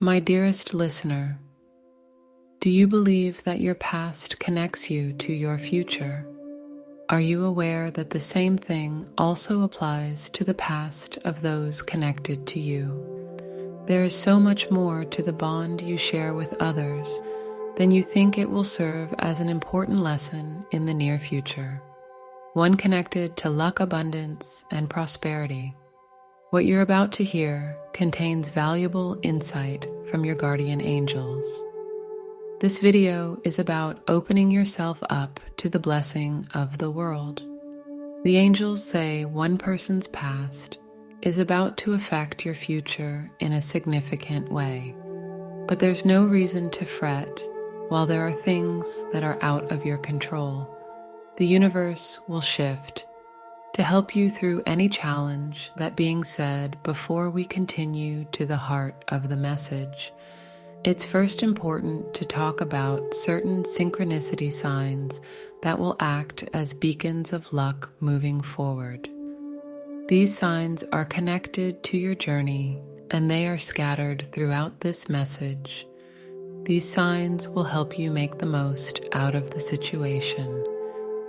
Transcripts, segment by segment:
My dearest listener, do you believe that your past connects you to your future? Are you aware that the same thing also applies to the past of those connected to you? There is so much more to the bond you share with others than you think it will serve as an important lesson in the near future, one connected to luck, abundance, and prosperity. What you're about to hear contains valuable insight from your guardian angels. This video is about opening yourself up to the blessing of the world. The angels say one person's past is about to affect your future in a significant way, but there's no reason to fret while there are things that are out of your control. The universe will shift to help you through any challenge. That being said, before we continue to the heart of the message, it's first important to talk about certain synchronicity signs that will act as beacons of luck moving forward. These signs are connected to your journey, and they are scattered throughout this message. These signs will help you make the most out of the situation,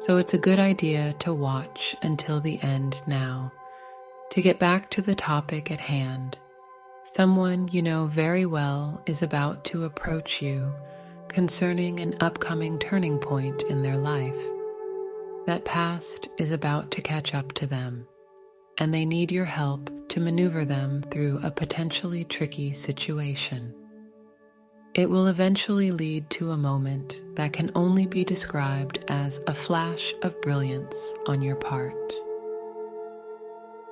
so it's a good idea to watch until the end now. To get back to the topic at hand, someone you know very well is about to approach you concerning an upcoming turning point in their life. That past is about to catch up to them, and they need your help to maneuver them through a potentially tricky situation. It will eventually lead to a moment that can only be described as a flash of brilliance on your part.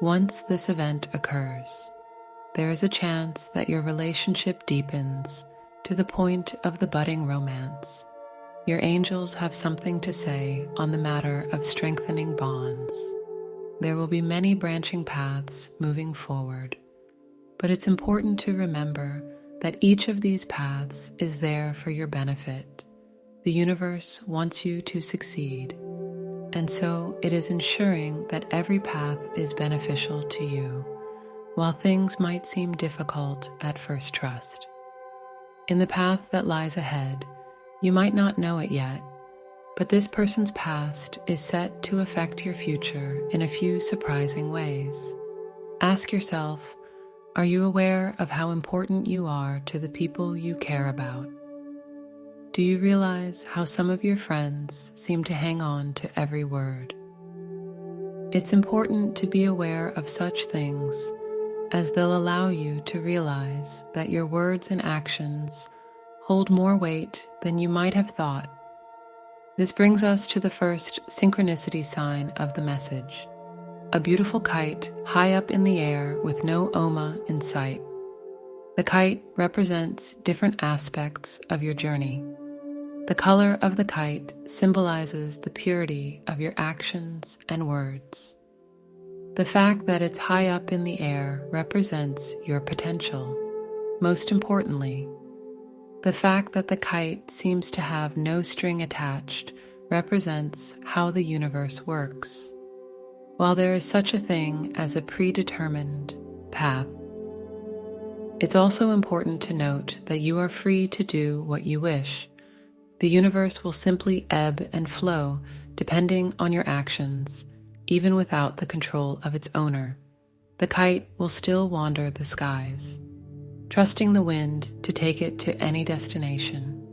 Once this event occurs, there is a chance that your relationship deepens to the point of the budding romance. Your angels have something to say on the matter of strengthening bonds. There will be many branching paths moving forward, but it's important to remember that each of these paths is there for your benefit. The universe wants you to succeed, and so it is ensuring that every path is beneficial to you, while things might seem difficult at first trust. In the path that lies ahead, you might not know it yet, but this person's past is set to affect your future in a few surprising ways. Ask yourself, are you aware of how important you are to the people you care about? Do you realize how some of your friends seem to hang on to every word? It's important to be aware of such things, as they'll allow you to realize that your words and actions hold more weight than you might have thought. This brings us to the first synchronicity sign of the message: a beautiful kite high up in the air with no Oma in sight. The kite represents different aspects of your journey. The color of the kite symbolizes the purity of your actions and words. The fact that it's high up in the air represents your potential. Most importantly, the fact that the kite seems to have no string attached represents how the universe works. While there is such a thing as a predetermined path, it's also important to note that you are free to do what you wish. The universe will simply ebb and flow depending on your actions, even without the control of its owner. The kite will still wander the skies, trusting the wind to take it to any destination.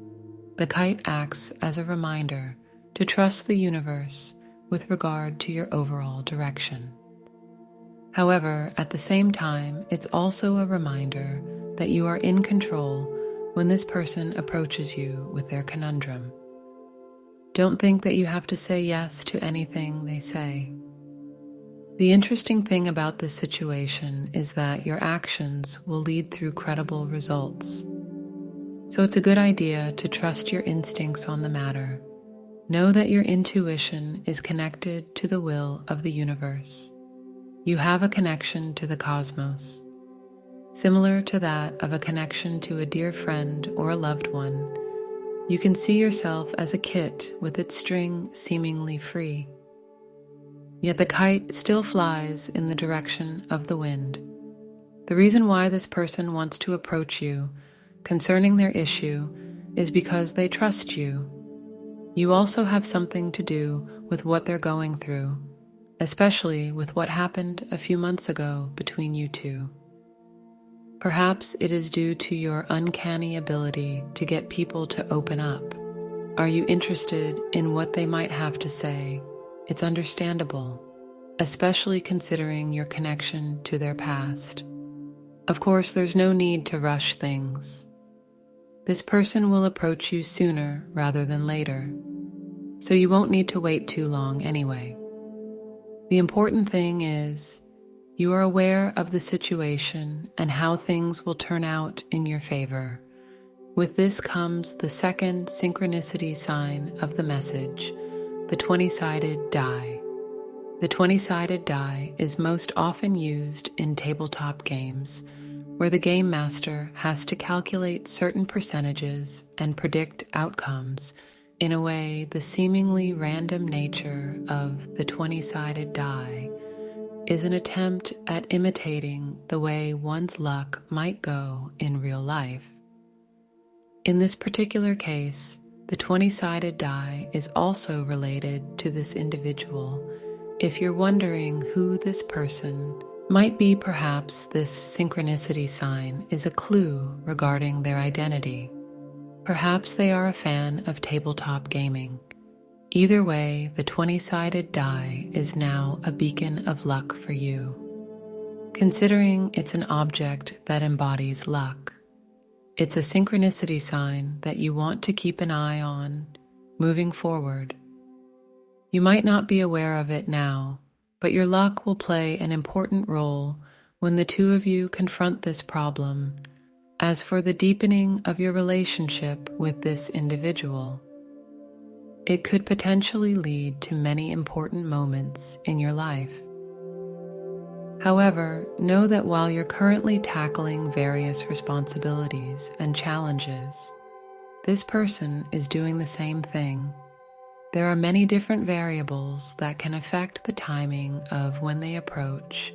The kite acts as a reminder to trust the universe with regard to your overall direction. However, at the same time, it's also a reminder that you are in control when this person approaches you with their conundrum. Don't think that you have to say yes to anything they say. The interesting thing about this situation is that your actions will lead through credible results. So it's a good idea to trust your instincts on the matter. Know that your intuition is connected to the will of the universe. You have a connection to the cosmos, similar to that of a connection to a dear friend or a loved one. You can see yourself as a kite with its string seemingly free. Yet the kite still flies in the direction of the wind. The reason why this person wants to approach you concerning their issue is because they trust you. You also have something to do with what they're going through, especially with what happened a few months ago between you two. Perhaps it is due to your uncanny ability to get people to open up. Are you interested in what they might have to say? It's understandable, especially considering your connection to their past. Of course, there's no need to rush things. This person will approach you sooner rather than later, so you won't need to wait too long anyway. The important thing is you are aware of the situation and how things will turn out in your favor. With this comes the second synchronicity sign of the message, the 20-sided die. The 20-sided die is most often used in tabletop games, where the game master has to calculate certain percentages and predict outcomes. In a way, the seemingly random nature of the 20-sided die is an attempt at imitating the way one's luck might go in real life. In this particular case, the 20-sided die is also related to this individual. If you're wondering who this person might be, perhaps this synchronicity sign is a clue regarding their identity. Perhaps they are a fan of tabletop gaming. Either way, the 20-sided die is now a beacon of luck for you, considering it's an object that embodies luck. It's a synchronicity sign that you want to keep an eye on moving forward. You might not be aware of it now, but your luck will play an important role when the two of you confront this problem. As for the deepening of your relationship with this individual, it could potentially lead to many important moments in your life. However, know that while you're currently tackling various responsibilities and challenges, this person is doing the same thing. There are many different variables that can affect the timing of when they approach,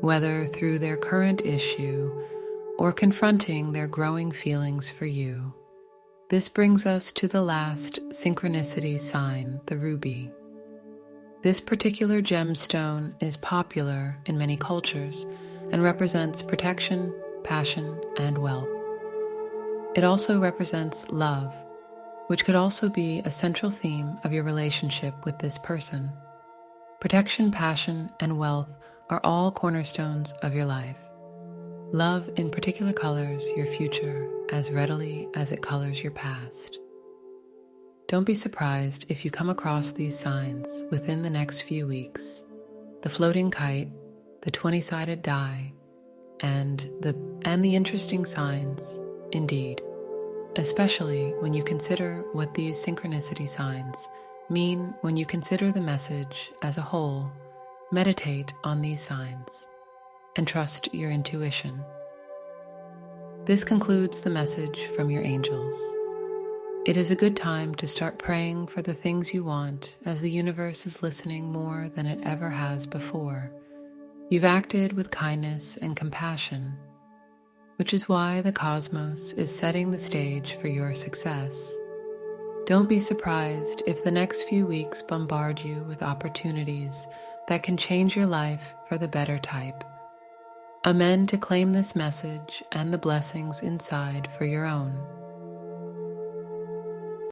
whether through their current issue or confronting their growing feelings for you. This brings us to the last synchronicity sign, the ruby. This particular gemstone is popular in many cultures and represents protection, passion, and wealth. It also represents love, which could also be a central theme of your relationship with this person. Protection, passion, and wealth are all cornerstones of your life. Love in particular colors your future as readily as it colors your past. Don't be surprised if you come across these signs within the next few weeks. The floating kite, the 20-sided die, and the interesting signs, indeed, especially when you consider what these synchronicity signs mean. When you consider the message as a whole, meditate on these signs and trust your intuition. This concludes the message from your angels. It is a good time to start praying for the things you want, as the universe is listening more than it ever has before. You've acted with kindness and compassion, which is why the cosmos is setting the stage for your success. Don't be surprised if the next few weeks bombard you with opportunities that can change your life for the better type. Amen to claim this message and the blessings inside for your own.